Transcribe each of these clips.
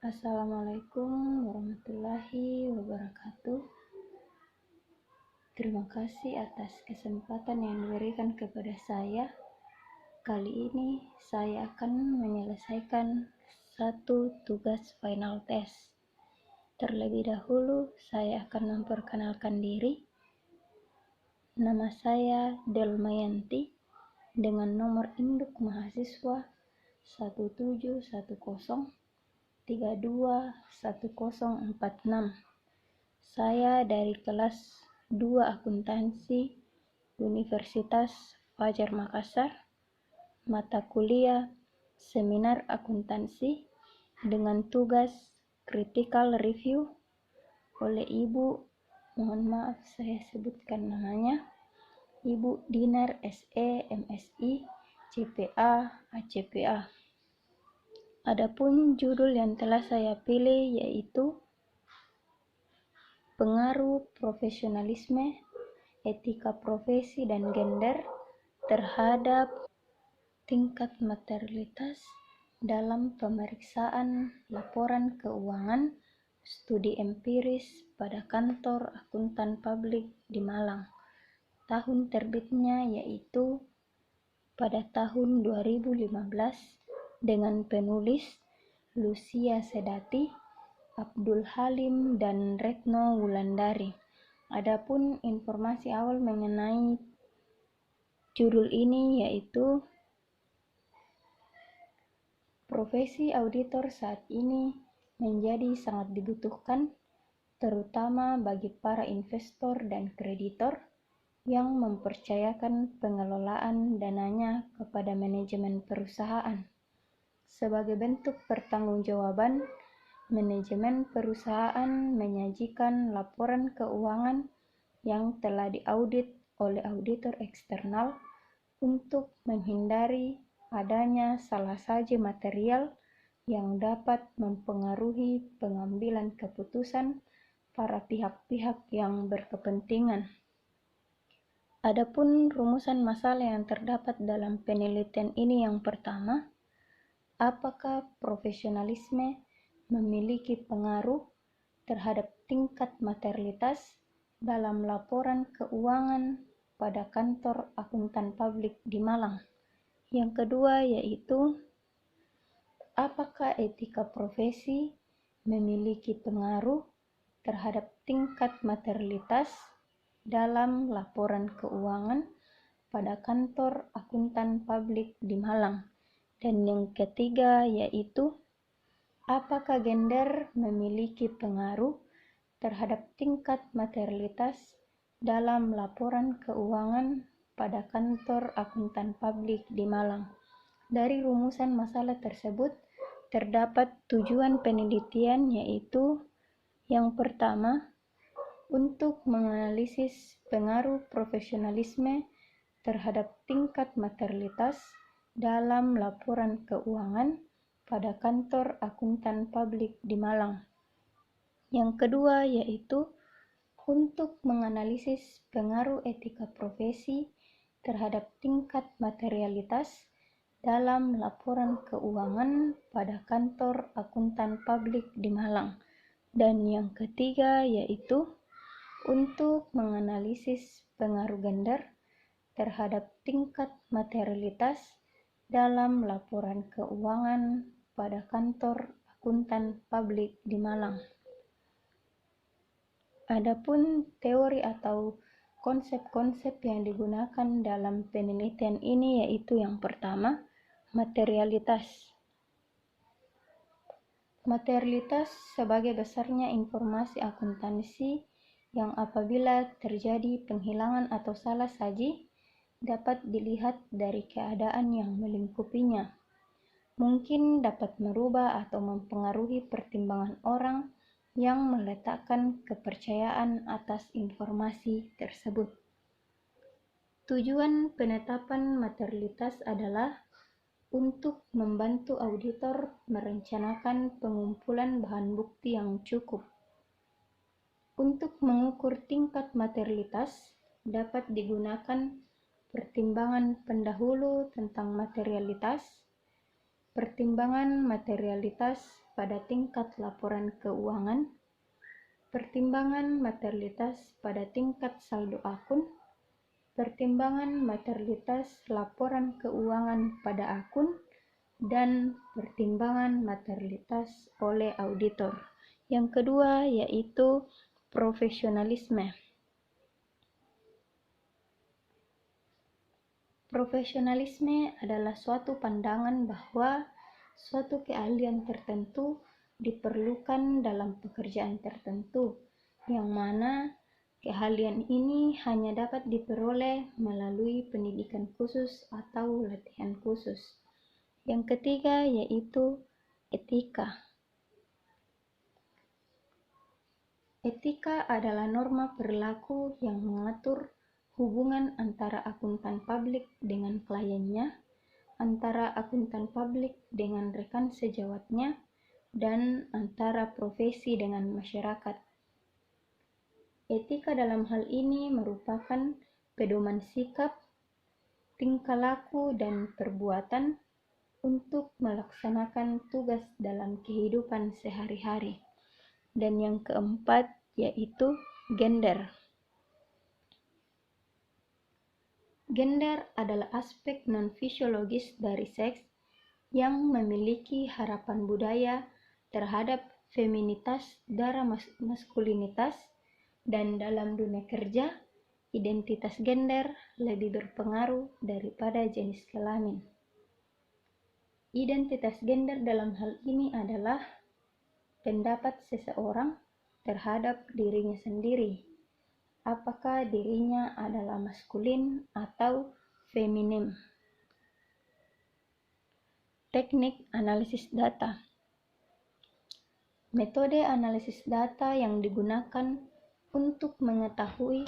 Assalamualaikum warahmatullahi wabarakatuh. Terima kasih atas kesempatan yang diberikan kepada saya. Kali ini saya akan menyelesaikan satu tugas final test. Terlebih dahulu saya akan memperkenalkan diri. Nama saya Delmayanti dengan nomor induk mahasiswa 17103210046. Saya dari kelas 2 Akuntansi Universitas Fajar Makassar, mata kuliah Seminar Akuntansi dengan tugas Critical Review oleh Ibu, mohon maaf saya sebutkan namanya, Ibu Dinar SE, MSI, CPA, ACPA. Adapun judul yang telah saya pilih yaitu Pengaruh Profesionalisme, Etika Profesi dan Gender terhadap tingkat materialitas dalam pemeriksaan laporan keuangan studi empiris pada kantor akuntan publik di Malang. Tahun terbitnya yaitu pada tahun 2015 dengan penulis Lucia Sedati, Abdul Halim, dan Retno Wulandari. Adapun informasi awal mengenai judul ini yaitu profesi auditor saat ini menjadi sangat dibutuhkan, terutama bagi para investor dan kreditor yang mempercayakan pengelolaan dananya kepada manajemen perusahaan. Sebagai bentuk pertanggungjawaban, manajemen perusahaan menyajikan laporan keuangan yang telah diaudit oleh auditor eksternal untuk menghindari adanya salah saji material yang dapat mempengaruhi pengambilan keputusan para pihak-pihak yang berkepentingan. Adapun rumusan masalah yang terdapat dalam penelitian ini yang pertama, apakah profesionalisme memiliki pengaruh terhadap tingkat materialitas dalam laporan keuangan pada kantor akuntan publik di Malang? Yang kedua yaitu, apakah etika profesi memiliki pengaruh terhadap tingkat materialitas dalam laporan keuangan pada kantor akuntan publik di Malang? Dan yang ketiga yaitu, apakah gender memiliki pengaruh terhadap tingkat materialitas dalam laporan keuangan pada kantor akuntan publik di Malang? Dari rumusan masalah tersebut terdapat tujuan penelitian yaitu, yang pertama, untuk menganalisis pengaruh profesionalisme terhadap tingkat materialitas dalam laporan keuangan pada kantor akuntan publik di Malang. Yang kedua yaitu untuk menganalisis pengaruh etika profesi terhadap tingkat materialitas dalam laporan keuangan pada kantor akuntan publik di Malang. Dan yang ketiga yaitu untuk menganalisis pengaruh gender terhadap tingkat materialitas dalam laporan keuangan pada kantor akuntan publik di Malang. Adapun teori atau konsep-konsep yang digunakan dalam penelitian ini yaitu, yang pertama, materialitas. Materialitas sebagai besarnya informasi akuntansi yang apabila terjadi penghilangan atau salah saji dapat dilihat dari keadaan yang melingkupinya. Mungkin dapat merubah atau mempengaruhi pertimbangan orang yang meletakkan kepercayaan atas informasi tersebut. Tujuan penetapan materialitas adalah untuk membantu auditor merencanakan pengumpulan bahan bukti yang cukup. Untuk mengukur tingkat materialitas dapat digunakan pertimbangan pendahulu tentang materialitas, pertimbangan materialitas pada tingkat laporan keuangan, pertimbangan materialitas pada tingkat saldo akun, pertimbangan materialitas laporan keuangan pada akun, dan pertimbangan materialitas oleh auditor. Yang kedua yaitu profesionalisme. Profesionalisme adalah suatu pandangan bahwa suatu keahlian tertentu diperlukan dalam pekerjaan tertentu, yang mana keahlian ini hanya dapat diperoleh melalui pendidikan khusus atau latihan khusus. Yang ketiga yaitu etika. Etika adalah norma perilaku yang mengatur hubungan antara akuntan publik dengan kliennya, antara akuntan publik dengan rekan sejawatnya, dan antara profesi dengan masyarakat. Etika dalam hal ini merupakan pedoman sikap, tingkah laku, dan perbuatan untuk melaksanakan tugas dalam kehidupan sehari-hari. Dan yang keempat yaitu gender. Gender adalah aspek non-fisiologis dari seks yang memiliki harapan budaya terhadap feminitas darah maskulinitas, dan dalam dunia kerja, identitas gender lebih berpengaruh daripada jenis kelamin. Identitas gender dalam hal ini adalah pendapat seseorang terhadap dirinya sendiri, apakah dirinya adalah maskulin atau feminim. Teknik analisis data. Metode analisis data yang digunakan untuk mengetahui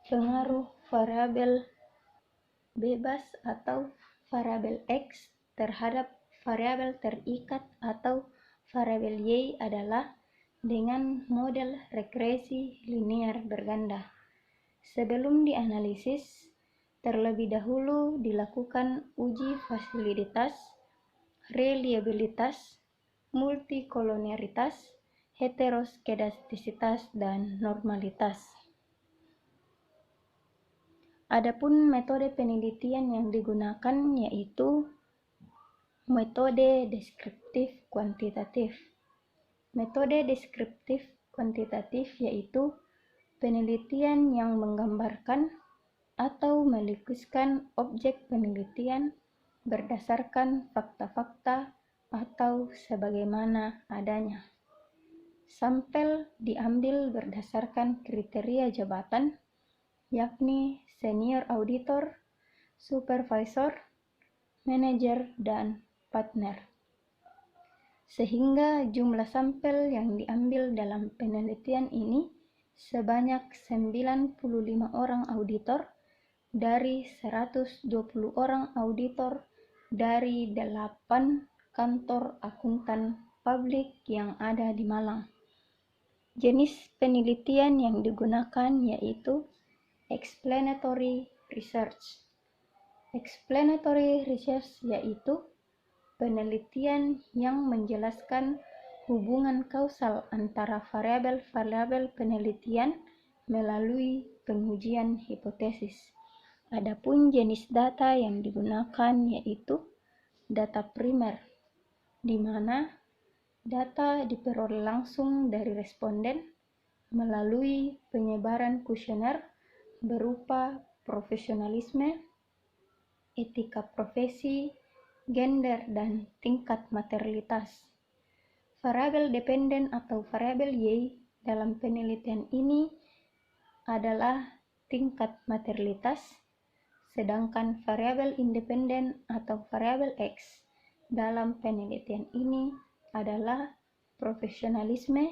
pengaruh variabel bebas atau variabel X terhadap variabel terikat atau variabel Y adalah dengan model regresi linear berganda. Sebelum dianalisis, terlebih dahulu dilakukan uji validitas, reliabilitas, multikolonialitas, heteroskedastisitas, dan normalitas. Adapun metode penelitian yang digunakan yaitu metode deskriptif kuantitatif. Metode deskriptif kuantitatif yaitu penelitian yang menggambarkan atau melukiskan objek penelitian berdasarkan fakta-fakta atau sebagaimana adanya. Sampel diambil berdasarkan kriteria jabatan, yakni senior auditor, supervisor, manajer, dan partner. Sehingga jumlah sampel yang diambil dalam penelitian ini sebanyak 95 orang auditor dari 120 orang auditor dari 8 kantor akuntan publik yang ada di Malang. Jenis penelitian yang digunakan yaitu explanatory research. Explanatory research yaitu penelitian yang menjelaskan hubungan kausal antara variabel-variabel penelitian melalui pengujian hipotesis. Adapun jenis data yang digunakan yaitu data primer, di mana data diperoleh langsung dari responden melalui penyebaran kuesioner berupa profesionalisme, etika profesi, gender, dan tingkat materialitas. Variabel dependen atau variabel Y dalam penelitian ini adalah tingkat materialitas, sedangkan variabel independen atau variabel X dalam penelitian ini adalah profesionalisme,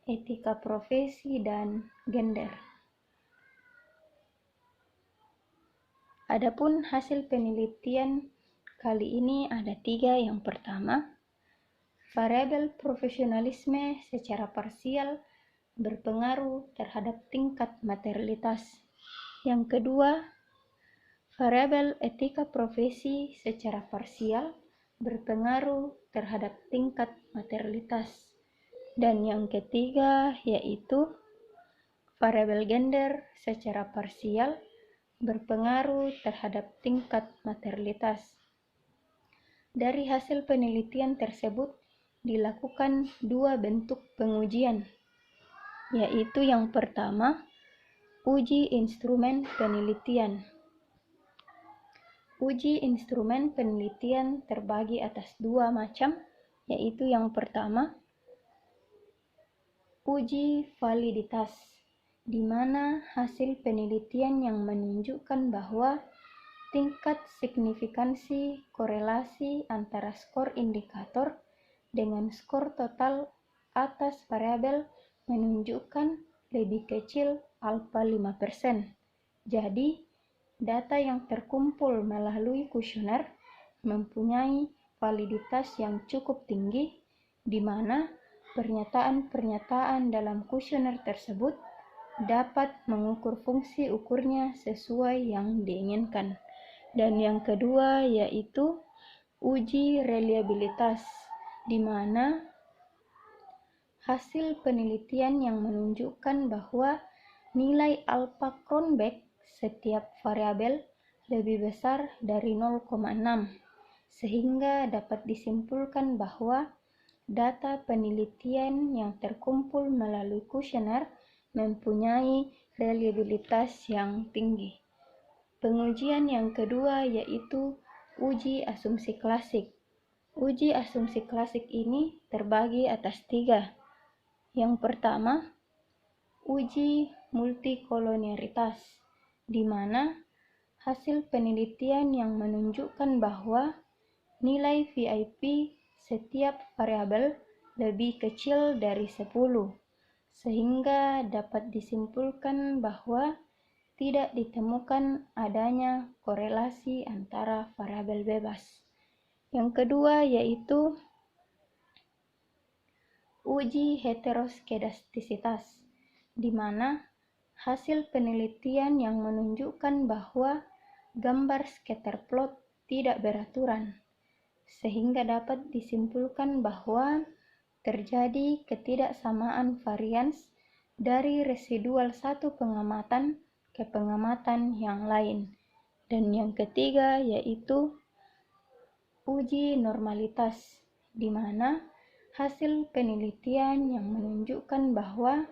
etika profesi, dan gender. Adapun hasil penelitian kali ini ada 3. Yang pertama, variabel profesionalisme secara parsial berpengaruh terhadap tingkat materialitas. Yang kedua, variabel etika profesi secara parsial berpengaruh terhadap tingkat materialitas. Dan yang ketiga yaitu variabel gender secara parsial berpengaruh terhadap tingkat materialitas. Dari hasil penelitian tersebut dilakukan 2 bentuk pengujian, yaitu yang pertama, uji instrumen penelitian. Uji instrumen penelitian terbagi atas 2 macam, yaitu yang pertama, uji validitas, di mana hasil penelitian yang menunjukkan bahwa tingkat signifikansi korelasi antara skor indikator dengan skor total atas variabel menunjukkan lebih kecil alfa 5%. Jadi, data yang terkumpul melalui kuesioner mempunyai validitas yang cukup tinggi, di mana pernyataan-pernyataan dalam kuesioner tersebut dapat mengukur fungsi ukurnya sesuai yang diinginkan. Dan yang kedua yaitu uji reliabilitas, di mana hasil penelitian yang menunjukkan bahwa nilai alfa Cronbach setiap variabel lebih besar dari 0,6, sehingga dapat disimpulkan bahwa data penelitian yang terkumpul melalui kuesioner mempunyai reliabilitas yang tinggi. Pengujian yang kedua yaitu uji asumsi klasik. Uji asumsi klasik ini terbagi atas 3. Yang pertama, uji multikolonialitas, di mana hasil penelitian yang menunjukkan bahwa nilai VIP setiap variabel lebih kecil dari 10, sehingga dapat disimpulkan bahwa tidak ditemukan adanya korelasi antara variabel bebas. Yang kedua yaitu uji heteroskedastisitas, di mana hasil penelitian yang menunjukkan bahwa gambar scatter plot tidak beraturan, sehingga dapat disimpulkan bahwa terjadi ketidaksamaan varians dari residual satu pengamatan ke pengamatan yang lain. Dan yang ketiga yaitu uji normalitas, di mana hasil penelitian yang menunjukkan bahwa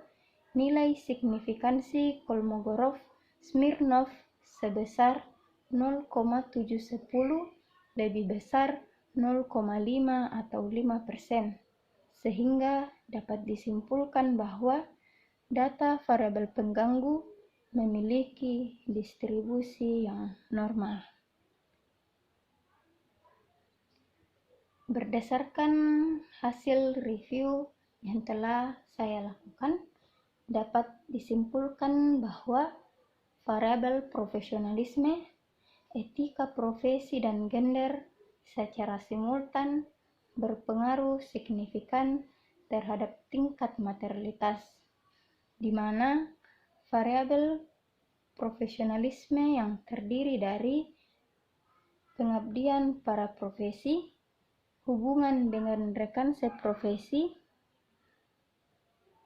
nilai signifikansi Kolmogorov-Smirnov sebesar 0,710 lebih besar 0,5 atau 5%, sehingga dapat disimpulkan bahwa data variabel pengganggu memiliki distribusi yang normal. Berdasarkan hasil review yang telah saya lakukan, dapat disimpulkan bahwa variabel profesionalisme, etika profesi, dan gender secara simultan berpengaruh signifikan terhadap tingkat materialitas, di mana variabel profesionalisme yang terdiri dari pengabdian para profesi, hubungan dengan rekan seprofesi,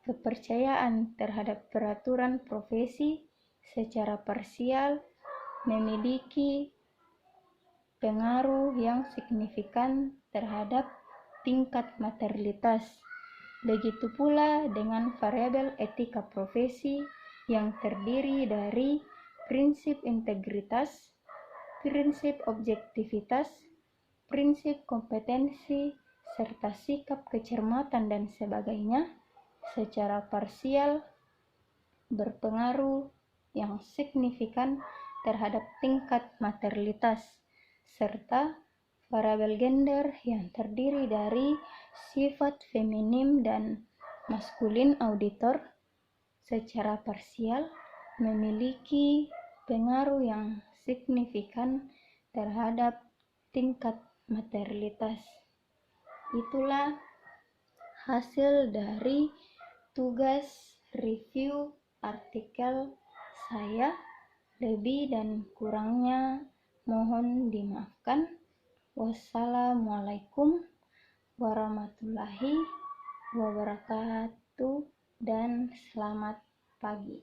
kepercayaan terhadap peraturan profesi secara parsial memiliki pengaruh yang signifikan terhadap tingkat materialitas. Begitu pula dengan variabel etika profesi yang terdiri dari prinsip integritas, prinsip objektivitas, prinsip kompetensi, serta sikap kecermatan dan sebagainya, secara parsial berpengaruh yang signifikan terhadap tingkat materialitas, serta variabel gender yang terdiri dari sifat feminim dan maskulin auditor secara parsial memiliki pengaruh yang signifikan terhadap tingkat materialitas. Itulah hasil dari tugas review artikel saya. Lebih dan kurangnya mohon dimaafkan. Wassalamualaikum warahmatullahi wabarakatuh dan selamat pagi.